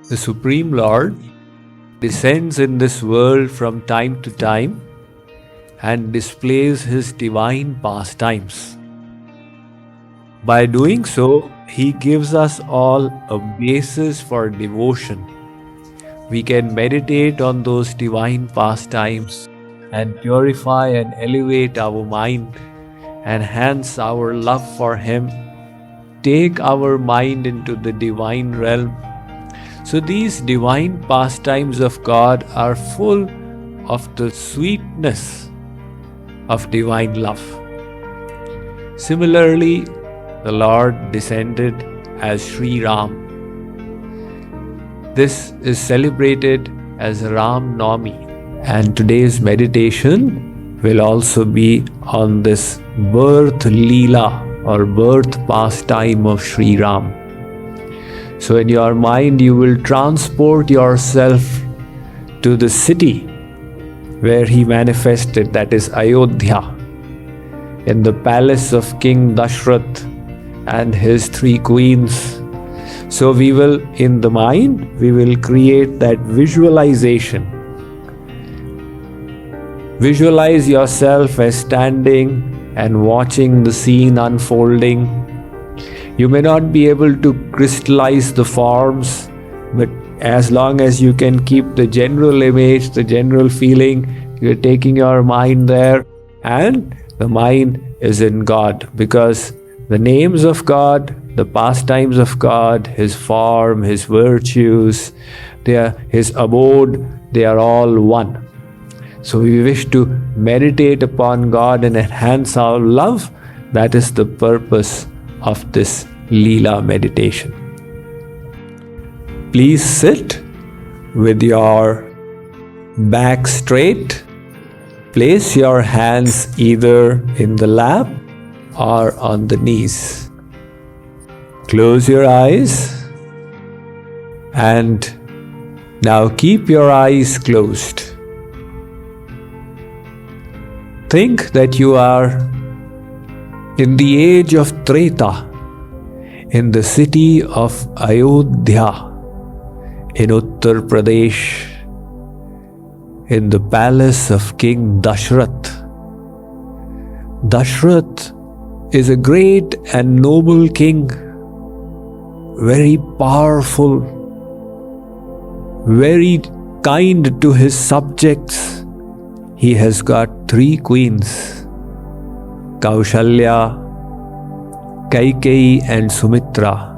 The Supreme Lord descends in this world from time to time and displays His divine pastimes. By doing so, He gives us all a basis for devotion. We can meditate on those divine pastimes and purify and elevate our mind, enhance our love for Him, take our mind into the divine realm. So these divine pastimes of God are full of the sweetness of divine love. Similarly, the Lord descended as Shree Ram. This is celebrated as Ram Navami, and today's meditation will also be on this birth Leela or birth pastime of Shree Ram. So in your mind you will transport yourself to the city where He manifested, that is Ayodhya, in the palace of King Dashrath and his 3 queens. So we will, in the mind, we will create that visualization. Visualize yourself as standing and watching the scene unfolding. You may not be able to crystallize the forms, but as long as you can keep the general image, the general feeling, you're taking your mind there, and the mind is in God, because the names of God, the pastimes of God, His form, His virtues, His abode, they are all one. So we wish to meditate upon God and enhance our love. That is the purpose of this Leela meditation. Please sit with your back straight. Place your hands either in the lap or on the knees. Close your eyes and now keep your eyes closed. Think that you are in the age of Chaitra, in the city of Ayodhya, in Uttar Pradesh, in the palace of King Dashrath. Dashrath is a great and noble king, very powerful, very kind to his subjects. He has got 3 queens, Kaushalya, Kaikeyi and Sumitra.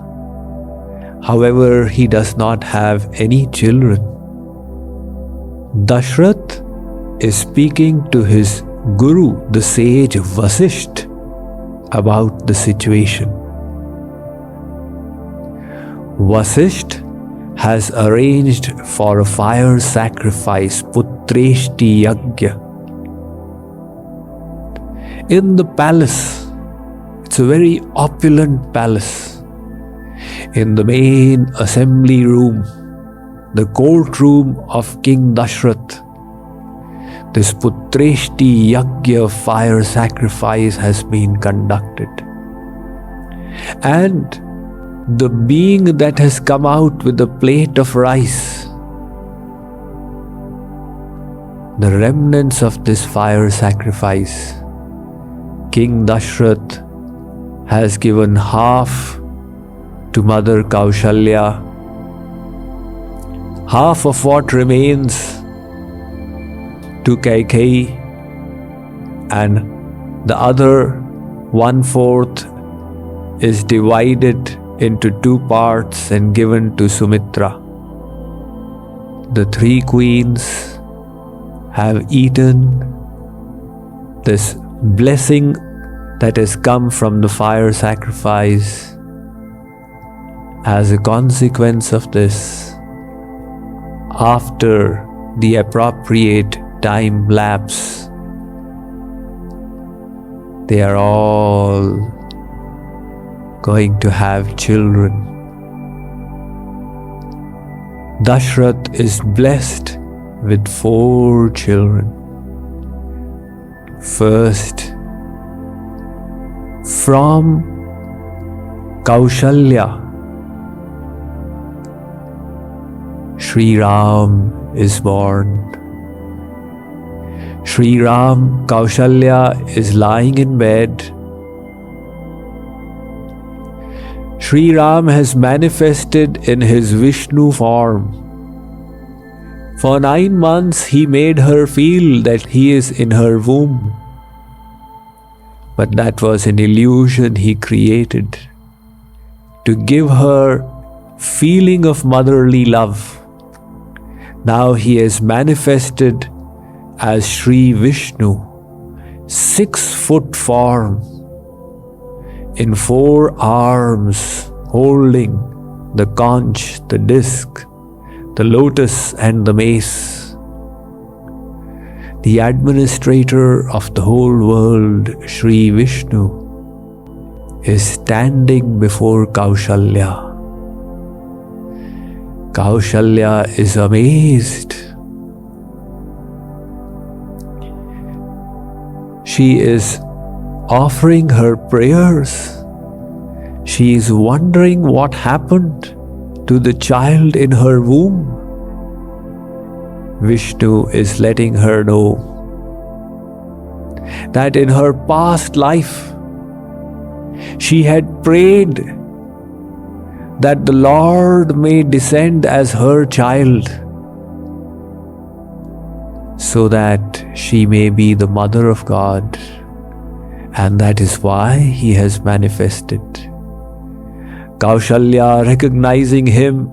However, he does not have any children. Dashrath is speaking to his guru, the sage Vasishtha, about the situation. Vasishtha has arranged for a fire sacrifice, Putreshti Yagya, in the palace. It's a very opulent palace. In the main assembly room, the courtroom of King Dashrath, this Putreshti Yagya fire sacrifice has been conducted. And the being that has come out with a plate of rice, the remnants of this fire sacrifice, King Dashrath has given half to Mother Kaushalya, half of what remains to Kaikeyi, and the other 1/4 is divided into 2 parts and given to Sumitra. The 3 queens have eaten this blessing that has come from the fire sacrifice. As a consequence of this, after the appropriate time lapse, they are all going to have children. Dashrath is blessed with 4 children. First, from Kaushalya, Shree Ram is born. Shree Ram, Kaushalya is lying in bed. Shree Ram has manifested in his Vishnu form. For 9 months he made her feel that he is in her womb. But that was an illusion he created to give her feeling of motherly love. Now he is manifested as Shree Vishnu, 6-foot form, in 4 arms, holding the conch, the disc, the lotus and the mace. The administrator of the whole world, Shree Vishnu, is standing before Kaushalya. Kaushalya is amazed. She is offering her prayers. She is wondering what happened to the child in her womb. Vishnu is letting her know that in her past life she had prayed that the Lord may descend as her child, so that she may be the mother of God, and that is why he has manifested. Kaushalya, recognizing him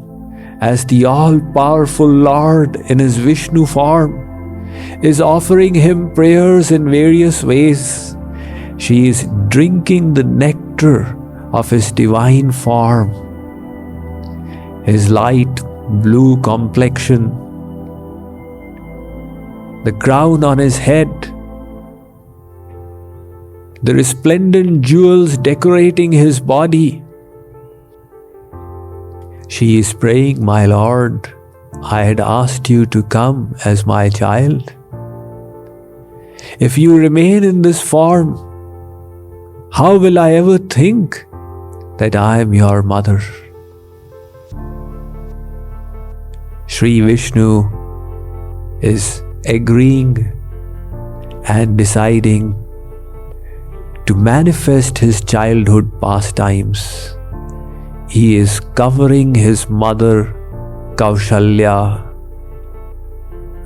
as the all-powerful Lord in his Vishnu form, is offering him prayers in various ways. She is drinking the nectar of his divine form, his light blue complexion, the crown on his head, the resplendent jewels decorating his body. She is praying, "My Lord, I had asked you to come as my child. If you remain in this form, how will I ever think that I am your mother?" Shree Vishnu is agreeing and deciding to manifest his childhood pastimes. He is covering his mother Kaushalya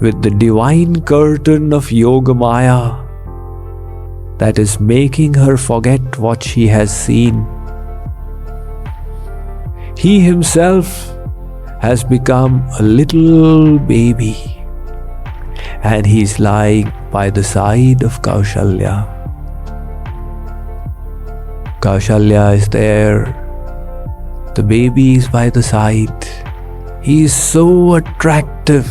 with the divine curtain of Yogamaya that is making her forget what she has seen. He himself has become a little baby, and he is lying by the side of Kaushalya. Kaushalya is there. The baby is by the side. He is so attractive,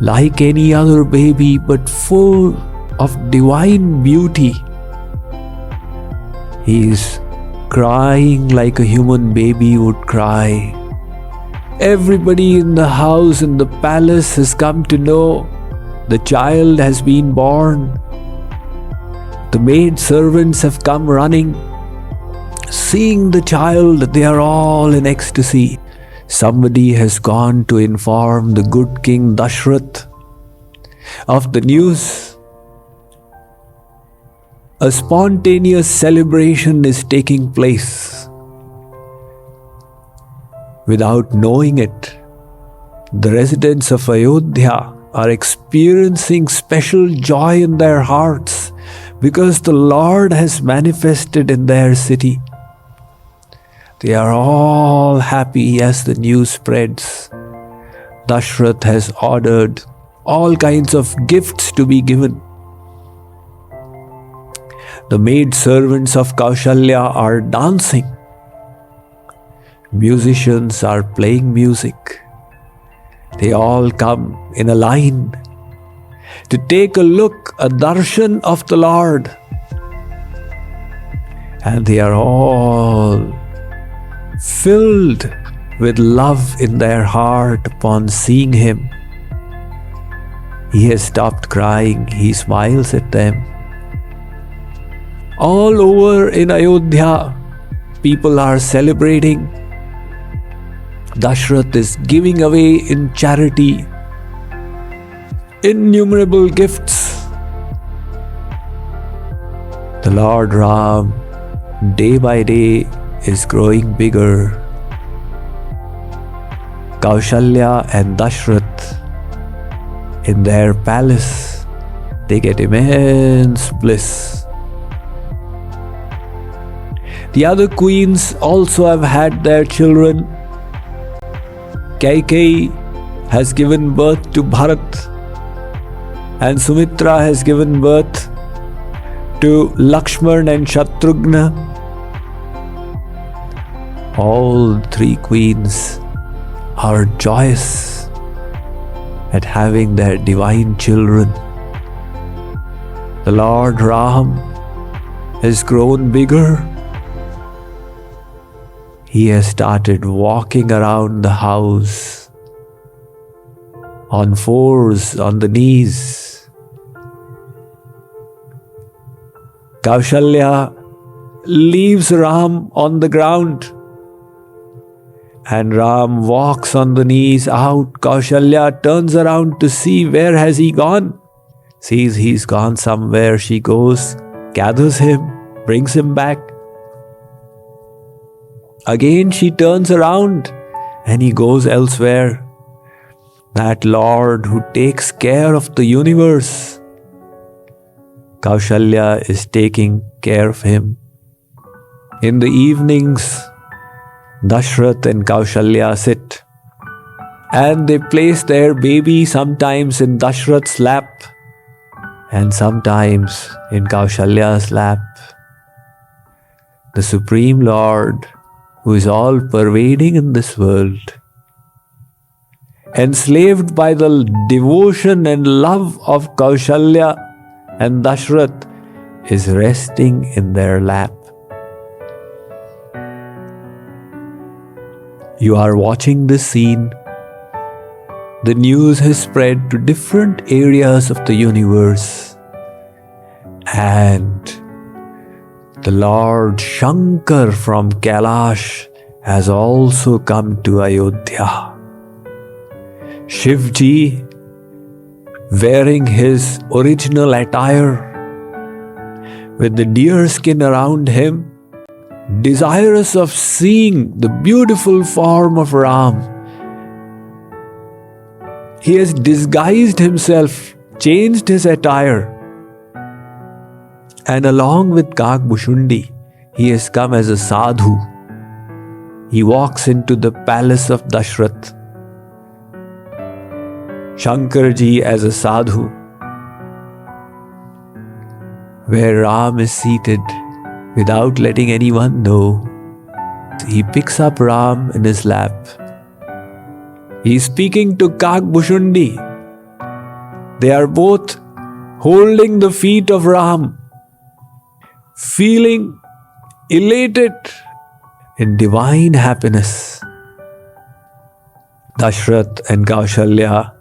like any other baby, but full of divine beauty. He is crying like a human baby would cry. Everybody in the house, in the palace, has come to know the child has been born. The maid servants have come running. Seeing the child, they are all in ecstasy. Somebody has gone to inform the good King Dashrath of the news. A spontaneous celebration is taking place. Without knowing it, the residents of Ayodhya are experiencing special joy in their hearts because the Lord has manifested in their city. They are all happy as the news spreads. Dashrath has ordered all kinds of gifts to be given. The maid servants of Kaushalya are dancing. Musicians are playing music. They all come in a line to take a look, a darshan of the Lord. And they are all filled with love in their heart upon seeing him. He has stopped crying. He smiles at them. All over in Ayodhya, people are celebrating. Dashrath is giving away in charity innumerable gifts. The Lord Ram, day by day, is growing bigger. Kaushalya and Dashrath, in their palace, they get immense bliss. The other queens also have had their children. Kaikeyi has given birth to Bharat, and Sumitra has given birth to Lakshman and Shatrughna. All three queens are joyous at having their divine children. The Lord Ram has grown bigger. He has started walking around the house on fours, on the knees. Kaushalya leaves Ram on the ground, and Ram walks on the knees out. Kaushalya turns around to see where has he gone. Sees he's gone somewhere. She goes, gathers him, brings him back. Again she turns around and he goes elsewhere. That Lord who takes care of the universe, Kaushalya is taking care of him. In the evenings, Dashrath and Kaushalya sit and they place their baby sometimes in Dashrath's lap and sometimes in Kaushalya's lap. The Supreme Lord, who is all pervading in this world, enslaved by the devotion and love of Kaushalya and Dashrath, is resting in their lap. You are watching this scene. The news has spread to different areas of the universe, and the Lord Shankar from Kailash has also come to Ayodhya. Shivji, wearing his original attire, with the deer skin around him, desirous of seeing the beautiful form of Ram. He has disguised himself, changed his attire, and along with Kagbushundi, he has come as a sadhu. He walks into the palace of Dashrath. Shankarji as a sadhu, where Ram is seated without letting anyone know. He picks up Ram in his lap. He is speaking to Kagbushundi. They are both holding the feet of Ram, feeling elated in divine happiness. Dashrath and Kaushalya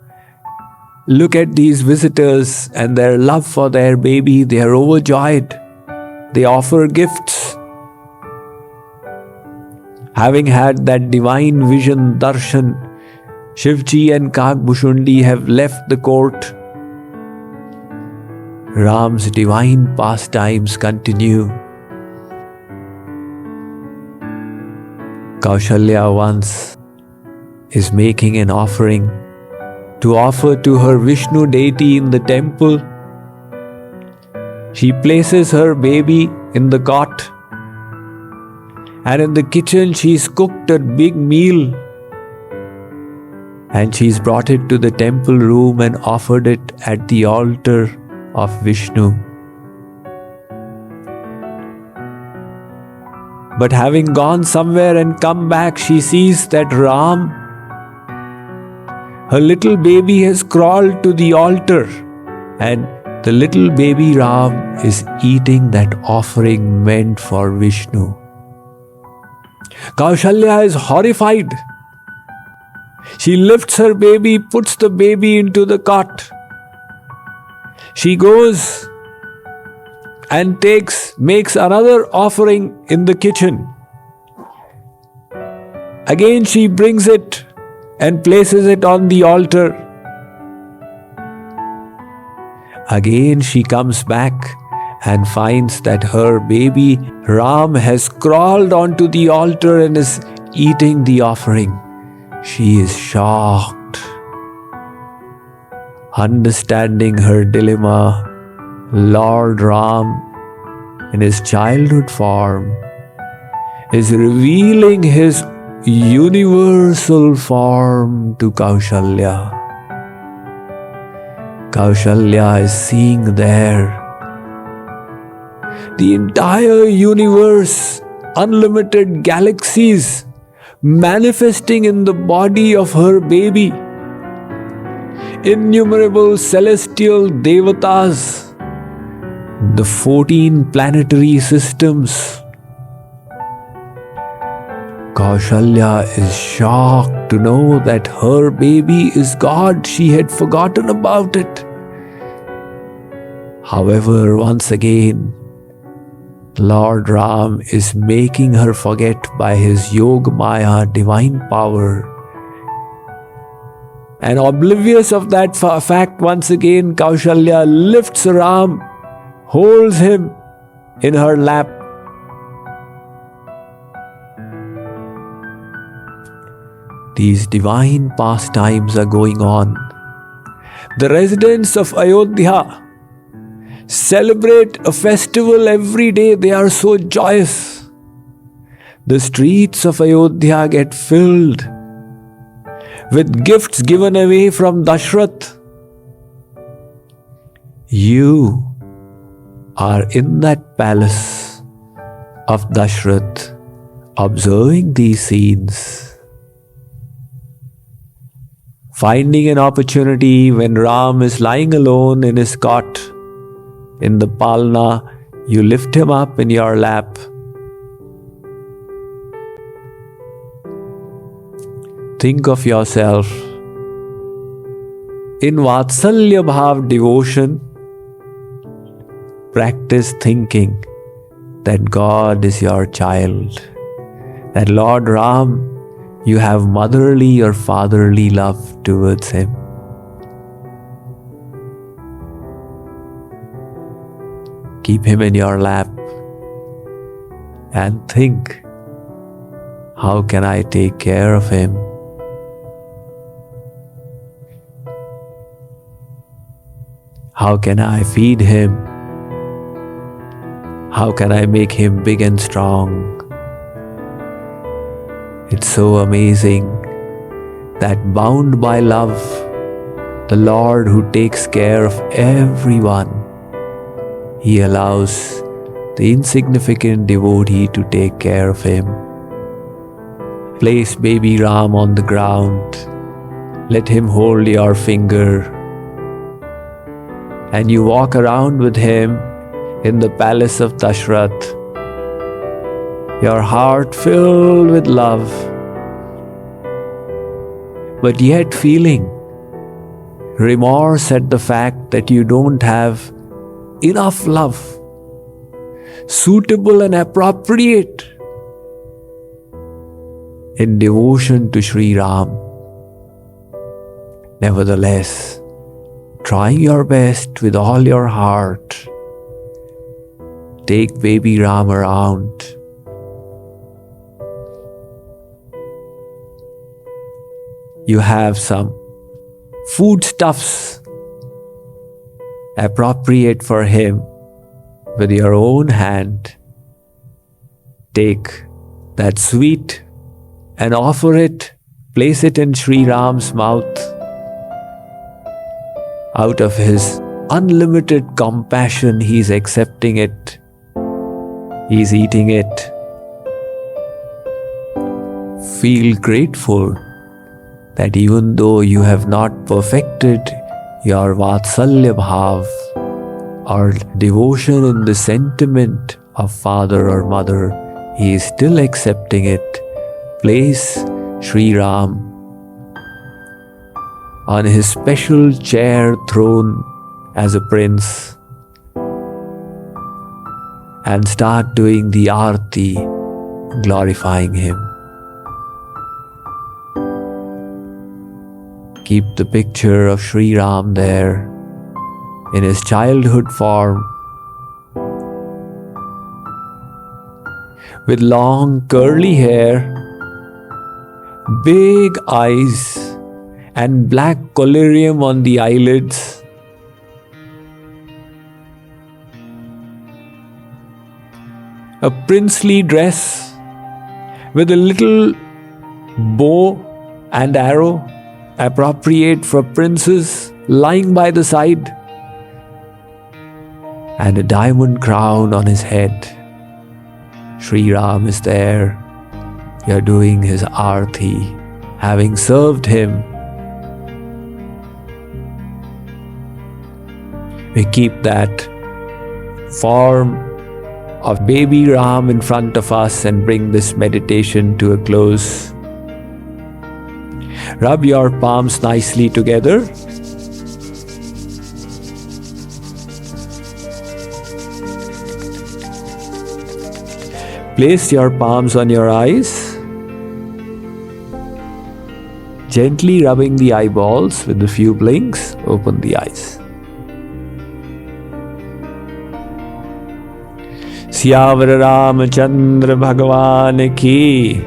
look at these visitors and their love for their baby. They are overjoyed. They offer gifts. Having had that divine vision, darshan, Shivji and Kagbushundi have left the court. Ram's divine pastimes continue. Kaushalya once is making an offering to offer to her Vishnu deity in the temple. She places her baby in the cot, and in the kitchen she's cooked a big meal, and she's brought it to the temple room and offered it at the altar of Vishnu. But having gone somewhere and come back, she sees that Ram, her little baby, has crawled to the altar, and the little baby Ram is eating that offering meant for Vishnu. Kaushalya is horrified. She lifts her baby, puts the baby into the cot. She goes and makes another offering in the kitchen. Again she brings it and places it on the altar. Again she comes back and finds that her baby Ram has crawled onto the altar and is eating the offering. She is shocked. Understanding her dilemma, Lord Ram, in his childhood form, is revealing his universal form to Kaushalya. Kaushalya is seeing there the entire universe, unlimited galaxies manifesting in the body of her baby, innumerable celestial devatas, the 14 planetary systems. Kaushalya is shocked to know that her baby is God. She had forgotten about it. However, once again, Lord Ram is making her forget by his Yoga Maya divine power. And oblivious of that fact, once again, Kaushalya lifts Ram, holds him in her lap. These divine pastimes are going on. The residents of Ayodhya celebrate a festival every day. They are so joyous. The streets of Ayodhya get filled with gifts given away from Dashrath. You are in that palace of Dashrath, observing these scenes. Finding an opportunity when Ram is lying alone in his cot in the palna, you lift him up in your lap. Think of yourself in Vatsalya Bhav devotion. Practice thinking that God is your child, that Lord Ram, you have motherly or fatherly love towards him. Keep him in your lap and think, how can I take care of him? How can I feed him? How can I make him big and strong? It's so amazing that bound by love, the Lord who takes care of everyone, He allows the insignificant devotee to take care of him. Place baby Ram on the ground. Let him hold your finger. And you walk around with him in the palace of Dashrath, your heart filled with love, but yet feeling remorse at the fact that you don't have enough love, suitable and appropriate in devotion to Shree Ram. Nevertheless, trying your best with all your heart, take baby Ram around. You have some foodstuffs appropriate for him. With your own hand, take that sweet and offer it, place it in Shree Ram's mouth. Out of his unlimited compassion, he's accepting it. He's eating it. Feel grateful that even though you have not perfected your Vatsalya Bhav or devotion in the sentiment of father or mother, he is still accepting it. Place Shree Ram on his special chair throne as a prince and start doing the arati, glorifying him. Keep the picture of Shree Ram there in his childhood form, with long curly hair, big eyes, and black collyrium on the eyelids. A princely dress with a little bow and arrow, appropriate for princes, lying by the side, and a diamond crown on his head. Shree Ram is there. You're doing his arati, having served him. We keep that form of baby Ram in front of us and bring this meditation to a close. Rub your palms nicely together. Place your palms on your eyes, gently rubbing the eyeballs with a few blinks. Open the eyes. Syavar Ramachandra Bhagavan ki